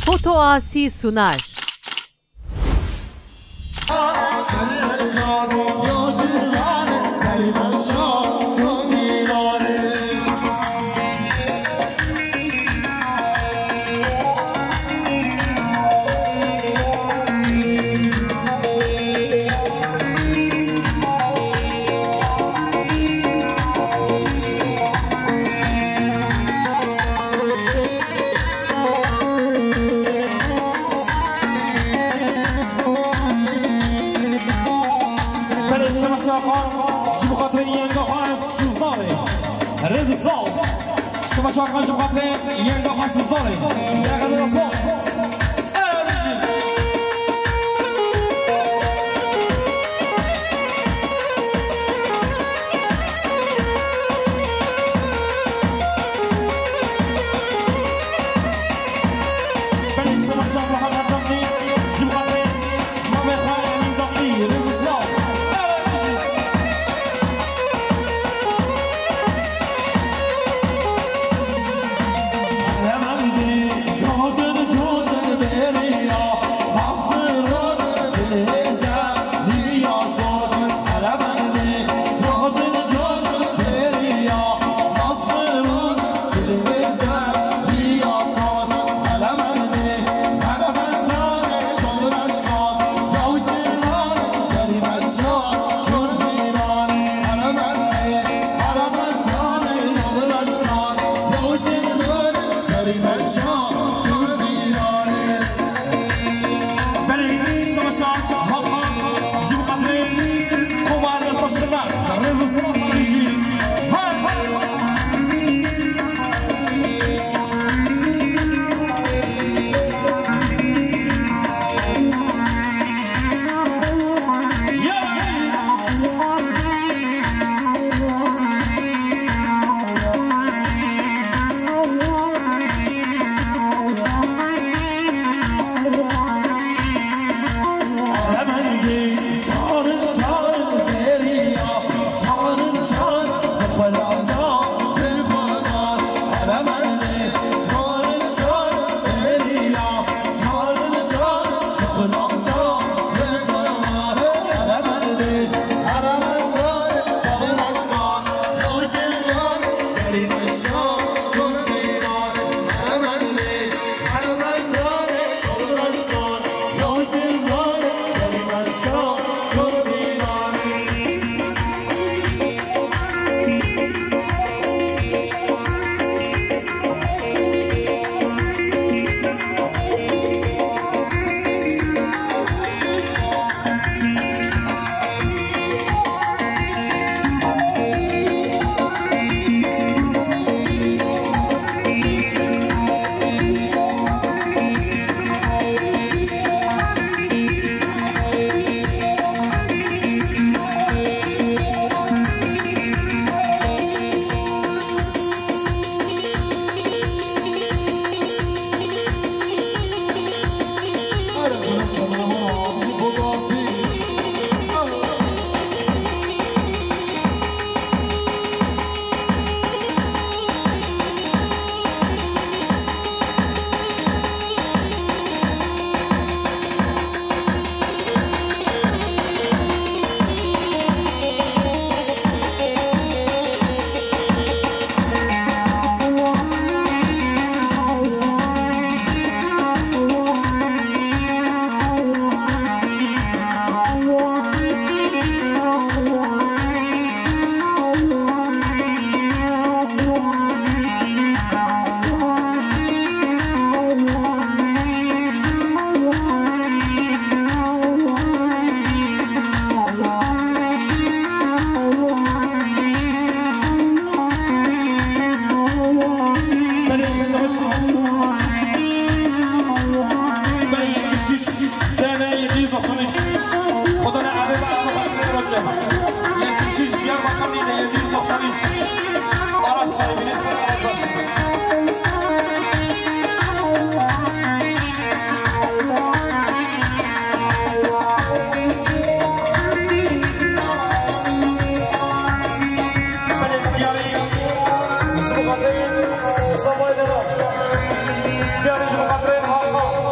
Foto Asi sunar. Biarız bu kadar halka.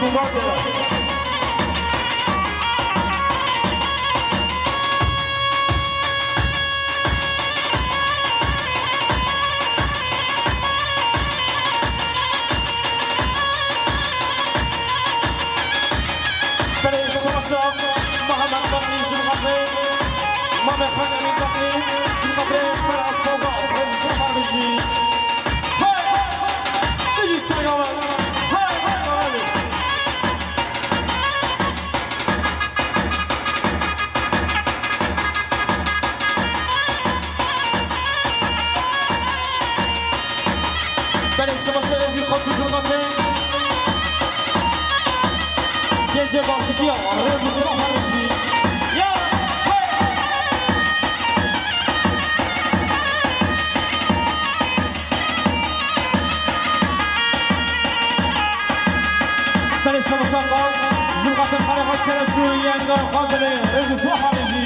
مبادرة بلي الشرشة محمد بقي جمعتي مامي خاني بقي جمعتي فرع الصوبة وغير الزهر بيجي تجي السنغال هاي غالي بلي الشرشة يجي خدش جمعتي Gece basıyor, rızı harici. Ya, hey! Ben işe başarılar, Zülgat'ın Karakat Çeresi Yengar Kandili, rızı harici.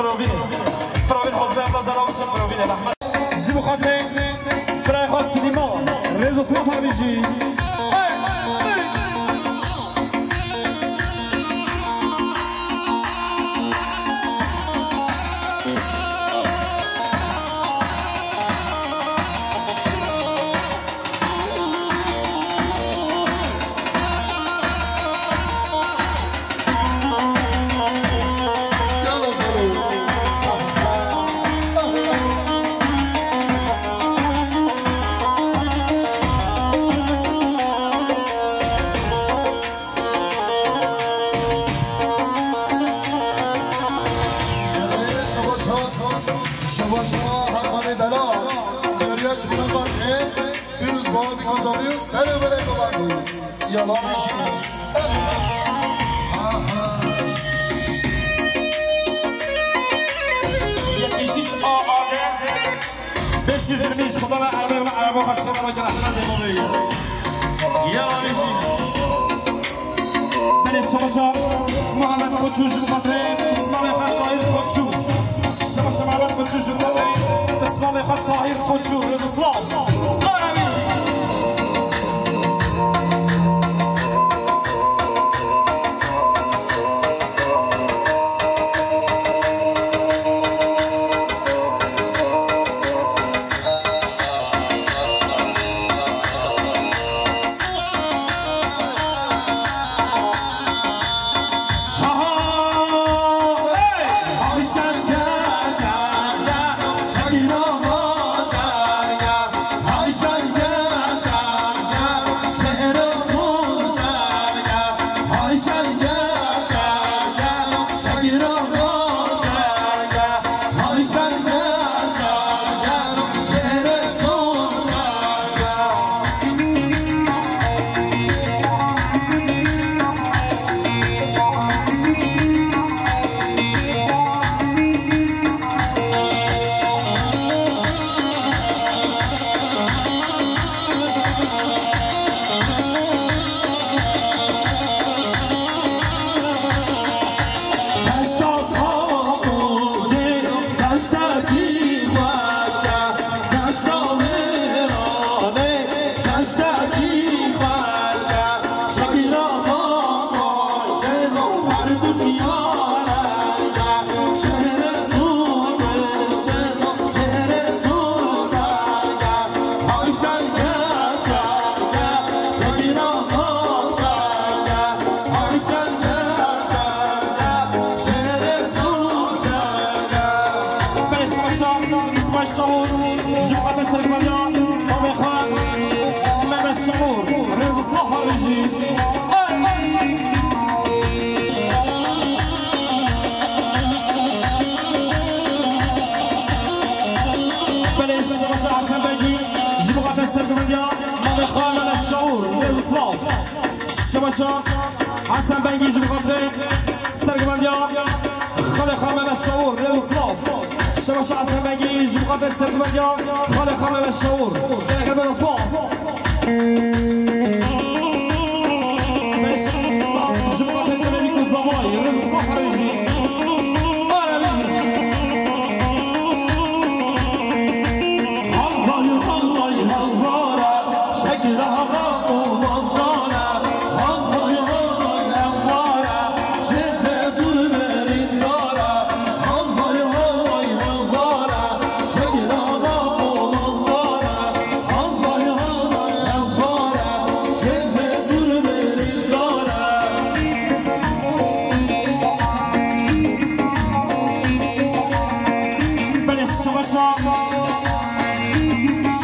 فروبين حسين الله زلام فروبين رحمة جيبوا خاطرين براي خاص سليمان ريزو صلاح بيجي Yalan işi. Yetmişlik ağabey 520 kullanma araba başkanı ve genelden demoluyor. Yalan işi. Ben Şabaşa Muhammed Koçu Jumkatreyn İsmail Tahir Koçu Şabaşa Muhammed Koçu Jumkatreyn İsmail Tahir Koçu Rızıslam الشعور جمعة السرقمانية أبي خان مدى الشعور ريز الصلاح بيجي بلاش شباشة حسن بيجي جمعة السرقمانية أبي خان مدى الشعور ريز الصلاح شباشة حسن بيجي جمعة السرقمانية خالي خان مدى الشعور ريز الصلاح شباشة حسن بيجي جمعة السرقمانية خالي خان مدى الشعور ريز الصلاح جمعة الجماليك والزواي ريز الصلاح بيجي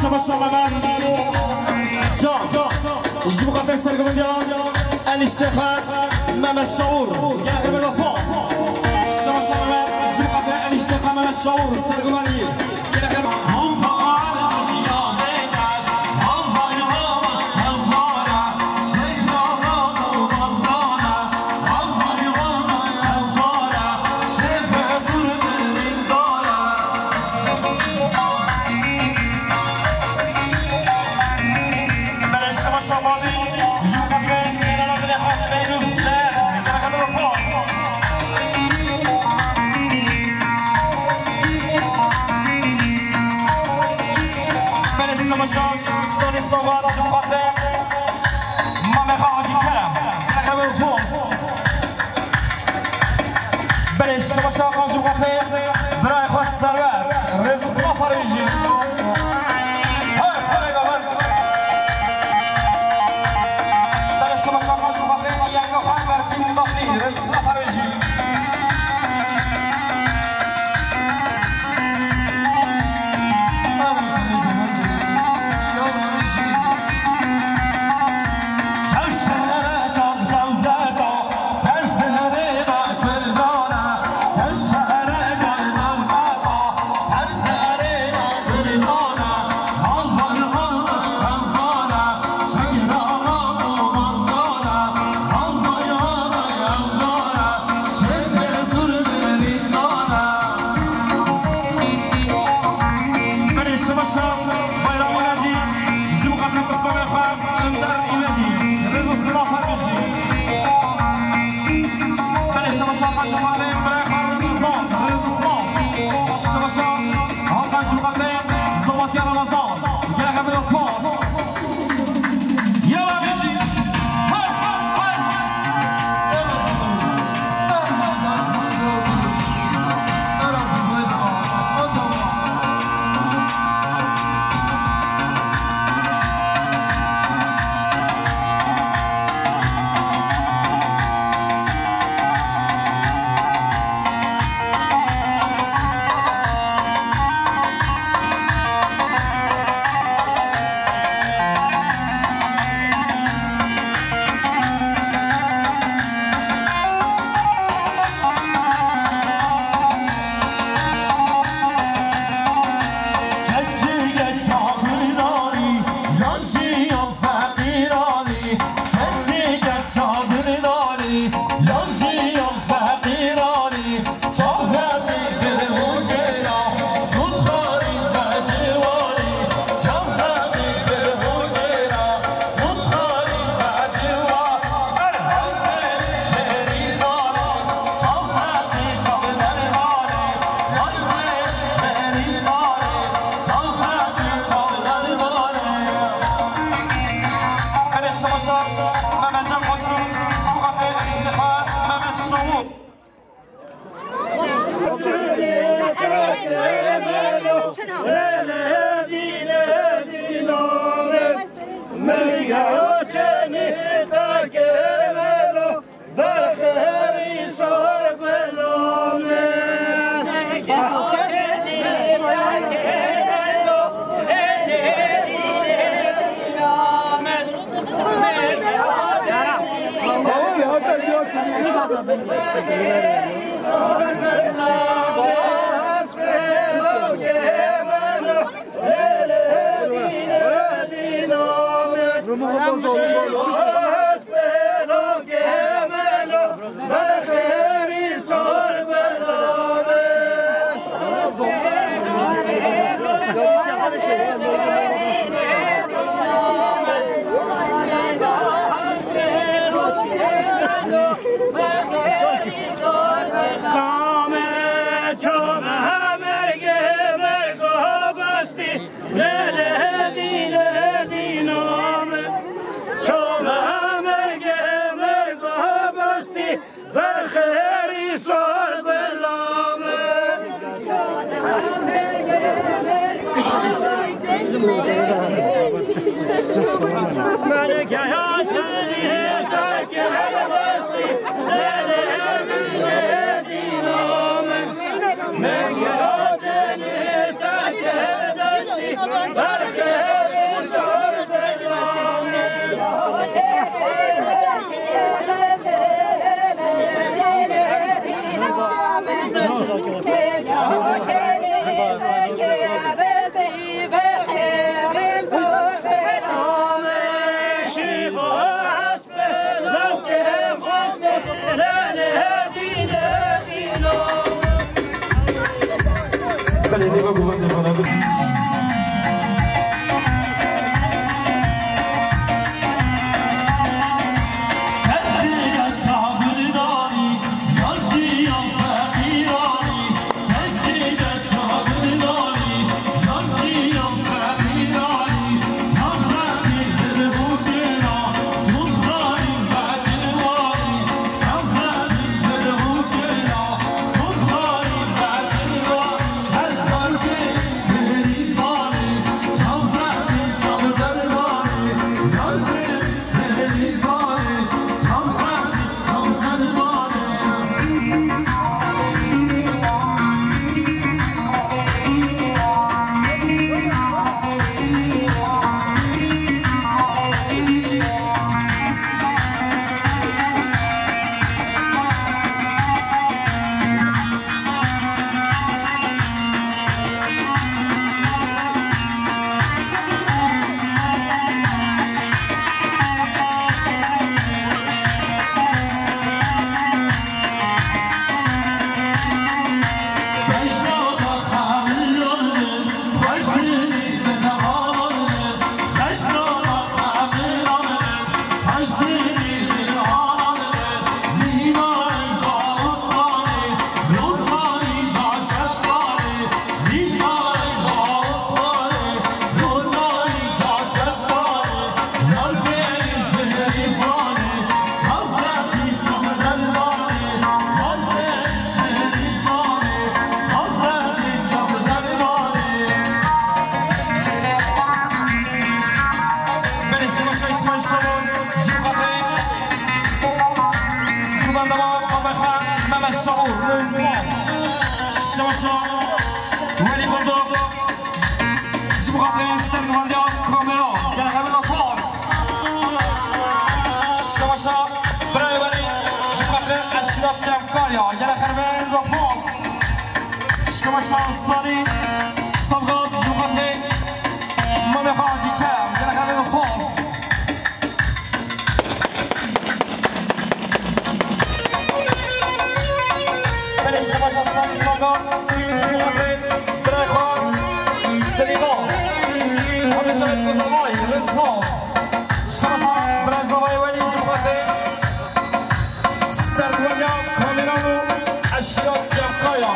شباشة ممان جا جمعة السرقمانية الاشتفاق مام الشعور يا غير الأصوات شباشة ممان جمعة الاشتفاق مام الشعور السرقمانية بلش شماشان سالی صوبات جمع خاطر مامه حاجی کرم لقب اسپانس بلش شماشان جمع خاطر برای خواست سروت رزو صلاح فرویجی بلش شماشان جمع خاطر یعنی خواهد برکیم داخلی رزو صلاح فرویجی Thank you. شباشا ولي بندق جيبوا خاطرين ستارك فانديا كاميرا كان غير من الفاس شباشا براي ولي جيبوا خاطرين الشباب تاع كاريا كان غير من الفاس شباشا الصاني صبغات جيبوا خاطرين مامي خاجي كام كان غير من الفاس شباشا الصاني صبغات جيبوا خاطرين براي خان سليمان هذا جاي كوزاماي رزق شباشا براي زواي ولي جيبوا خاطرين سردوانيا كاميرانو الشباب تاع كاريا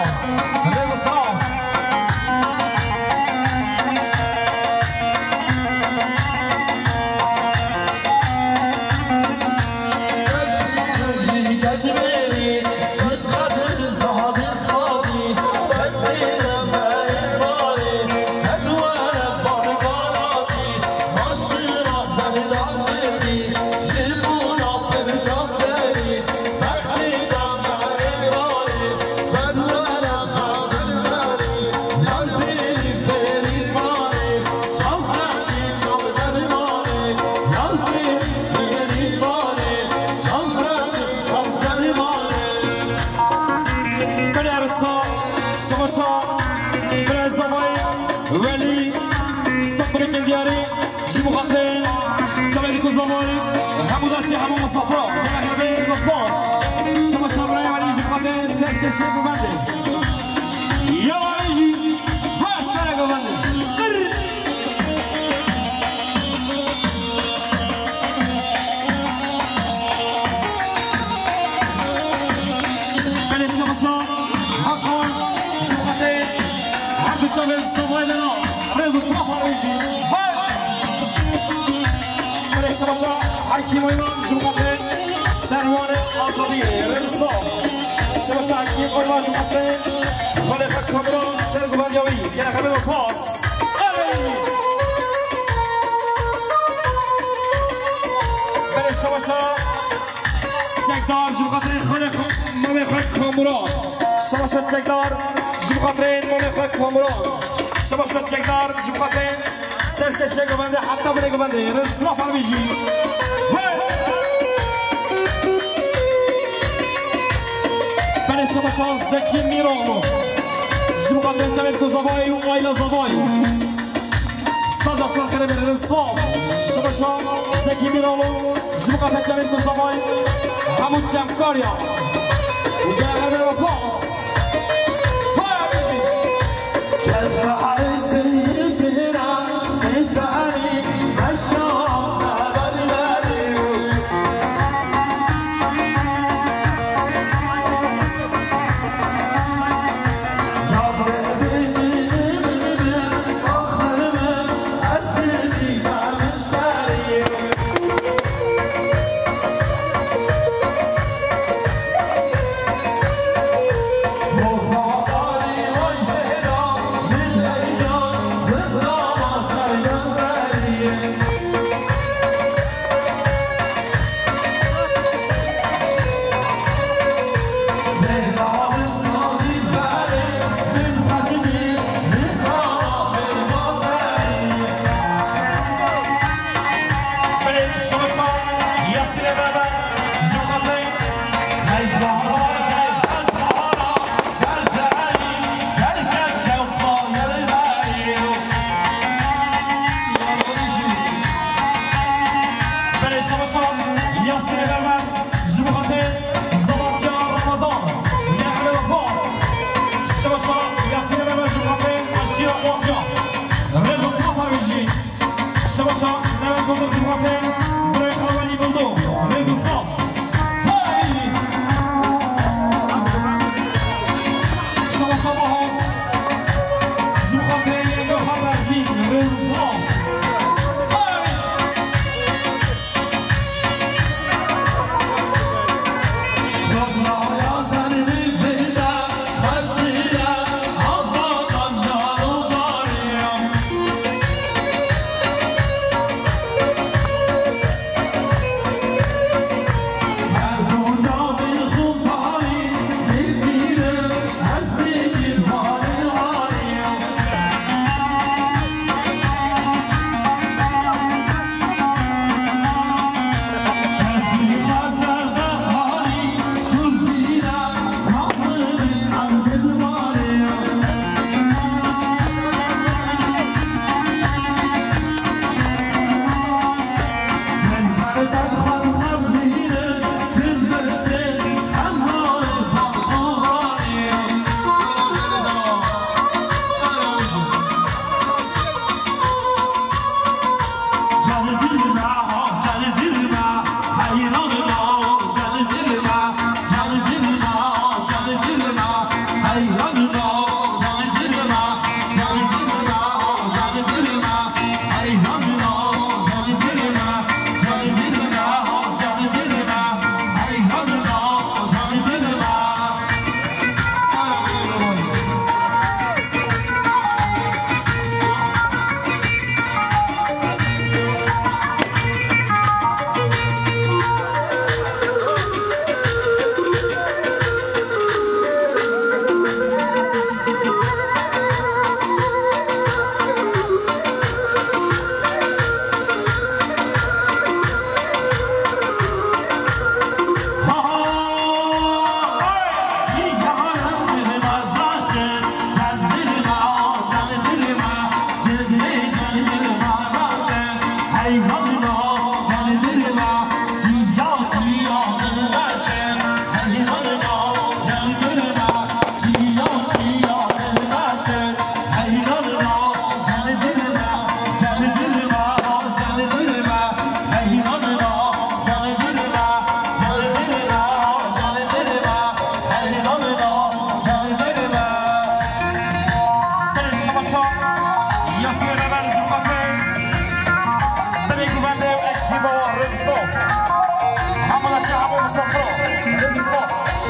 رزق ولي صبرك الدياري جيبوا خاطرين كمان يكون زماني حموداتي حمو مصطفى كان حبيب الباص شباب براي ولي جيبوا خاطرين سكت الشيخ وبندي يلا نجي هاسا وبندي بلي شباب حقون جيبوا خاطرين عبد الجابر صفايدنا رياض الصفا ويجي بلي شباب حكيم وإمام جيبوا خاطرين شروان الأزادية رياض الصفا شباب حكيم وإمام جيبوا خاطرين خليفة كاميرون سيرز باندياوي يلا كاميرون صاص بلي شباب تكدار جيبوا خاطرين خليفة مامي كاميرون شباب تكدار جيبوا خاطرين مامي كاميرون شباب تكدار جيبوا خاطرين سيرز الشيخ وبندي حتى بلي وبندي رياض الصفا ويجي بلي شباب زكي ميرانو جيبوا خاطرين تمام كوزافاي وآيلا زافاي ستاج أصلا خير من الرصاف شباب زكي ميرانو جيبوا خاطرين تمام كوزافاي حمود تاع كاريا وكان غير من الرصاص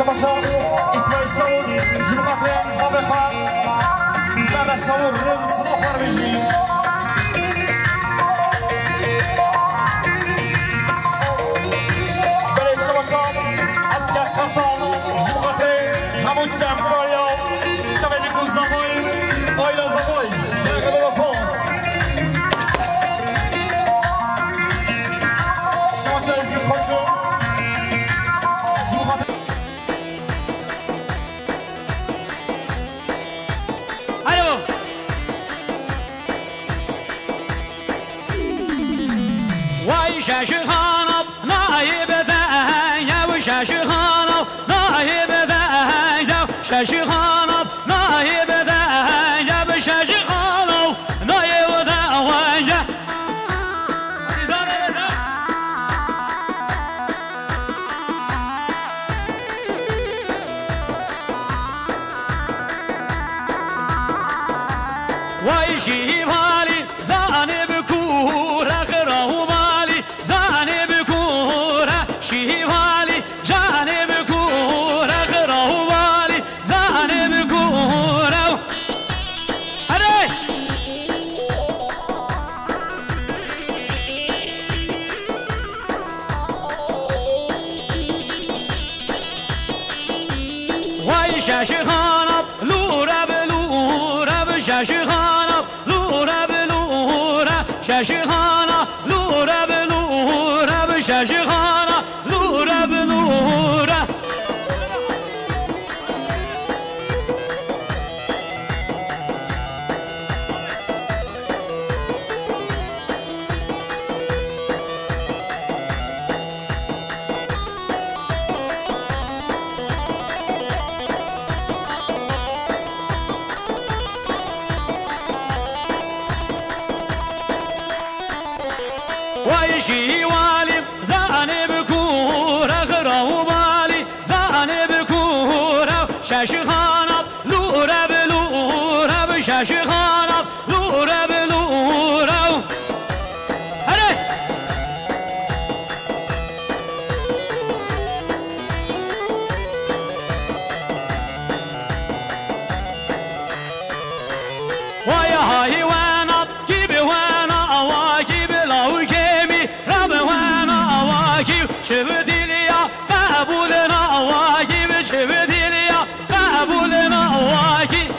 الشباشة إسماعيل الشاور جيب قطرين طبقة بابا الشاور رمز أخر بيجي بلي الشباشة عسكر قطان جيب قطرين همون جام كاريا شبه ديكو زاموي أويلا زاموي درجة دو فرانس الشباشة يجيب قطرين شاش خانب نايب ذايا وشاش خانب نايب ذايا شاش خانب نايب ذايا بشاش خانب نايب ذايا ويشي بالي زاني بكورة غره بالي زاني بكورة شيفالي جاني بكورة غره بالي زاني بكورة هري ويشاش خانب لورا بلورا بشاش خانب لورا بلورا شاش خانب لورا بلورا بشاش خانب لورا بلورا ويشي والي زاني بكورة غره بالي زاني بكورة شاش خانب لورا بلورا بشاش خانب لورا بلورا هري ويا هاي وانا جيبي وانا اواجيب لو جيمي رب وانا اواجيب شبدي ليا قبولنا اواجيب شبدي ليا قبولنا اواجيب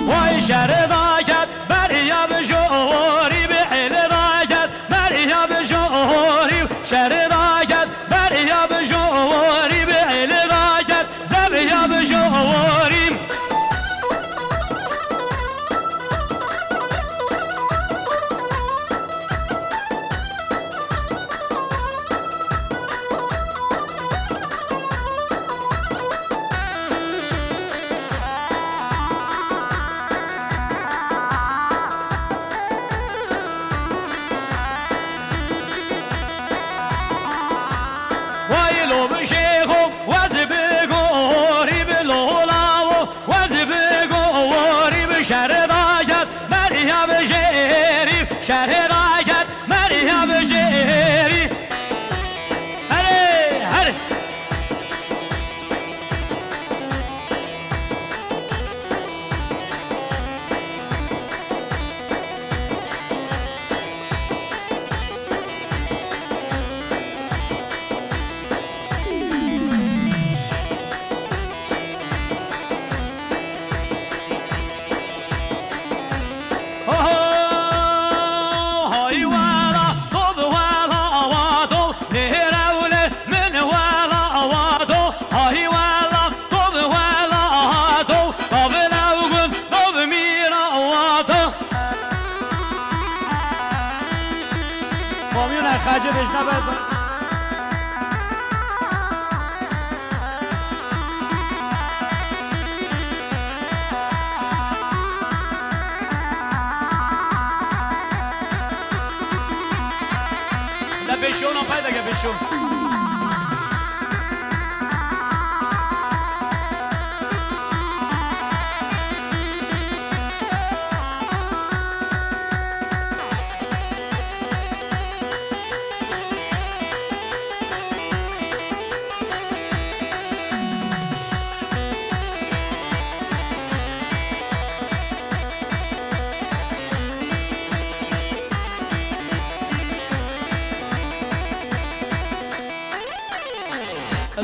ويشر ضاجت بريا بجوري بحل ضاجت بريا بجوري شر ضاجت بريا بجوري بحل ضاجت زبيا بجوري ويلو بشيخو وزبقوري بلولاو وزبقوري بشر ضاجت مريا بجيري شر ضاجت مريا بجيري هري هري هاي والا طب والا واتو لهراولة من والا واتو هاي والا طب والا واتو طب لوغن طب ميرا واتو قوميون خاجه بشنبه بشون پیدا که بشون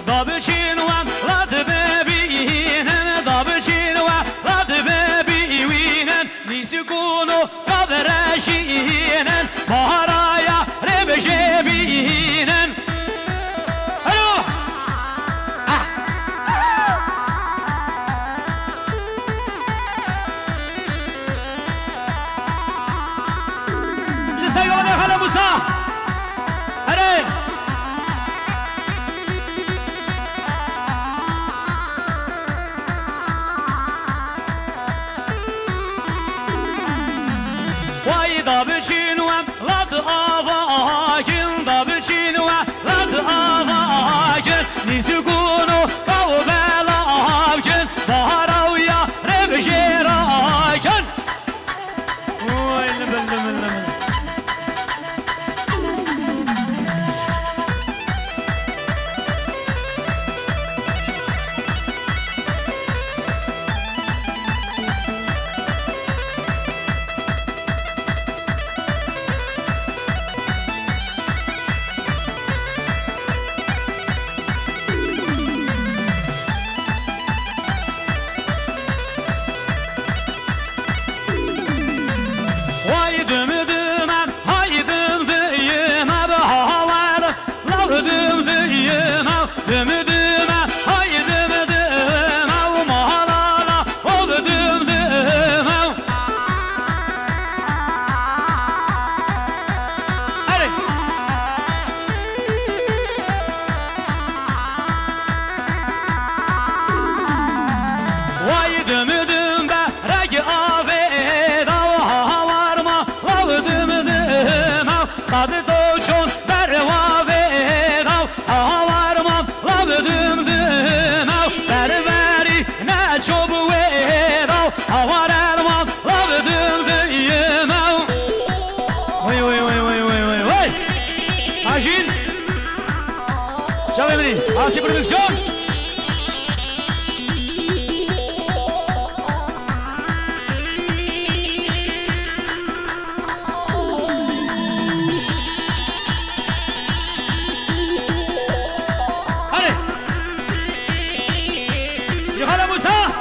ضابشين ولات ببينن ضابشين ولات ببينن نسكونو قبرشينن مهرايا ربجبينن سيوني خلا موسى هري واي ضابشين ولات افاكن ضابشين ولات افاكن نسكونو قوبلاكن بهراويا ربجيراكن وي لبل Así producción. ¡Ale! ¡Llega la musa!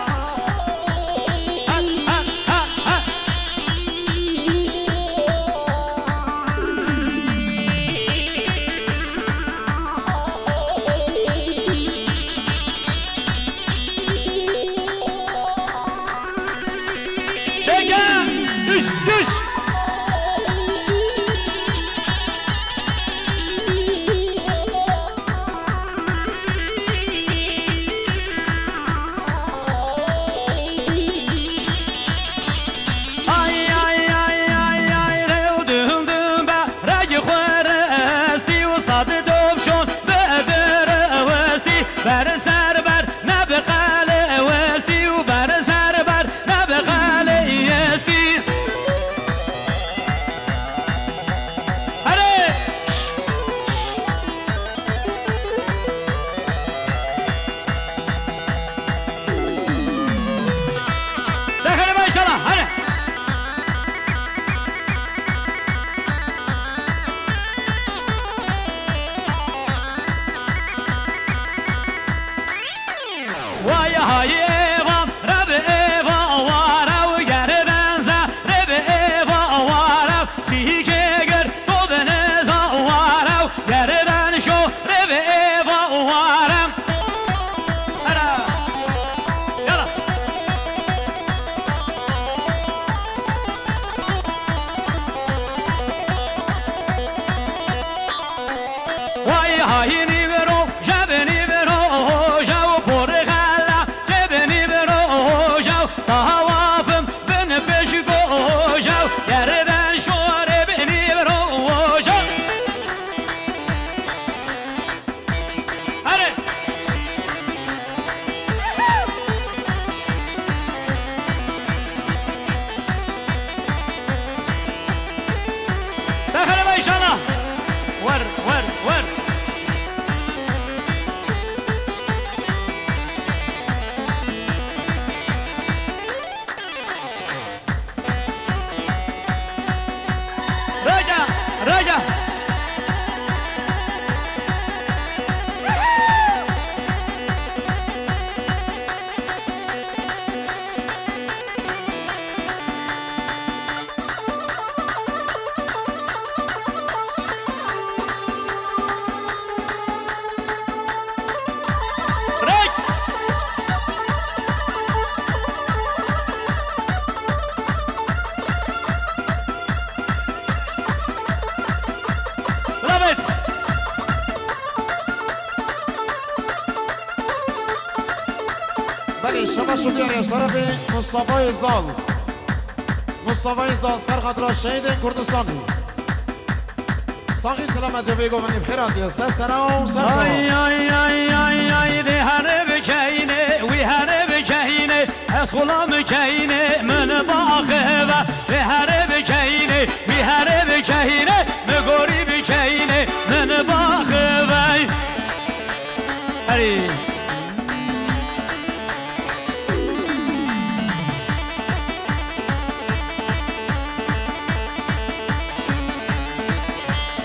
ما شوفير يا شرفي مصطفى يزدال مصطفى يزدال سر خاطر شهيد كردستاني صاغي سلامة بيقو من بخيرات يا سلام سلام اي اي اي اي اي دي هرب جايني وي هرب جايني اصولام جايني من باخبه دي هرب جايني وي هرب جايني مغوري جايني من باخبه هري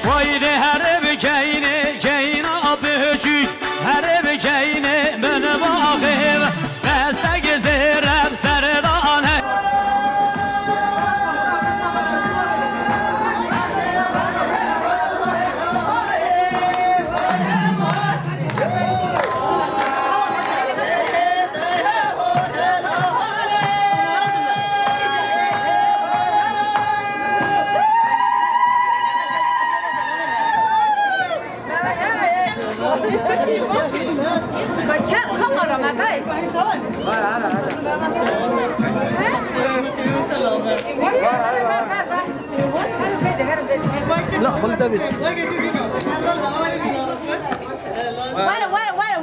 وایده هرب جاینه جاینا بهجی هرب جاینه من باقی دسته زیرم سردانه لا خلي دافيد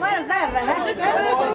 وين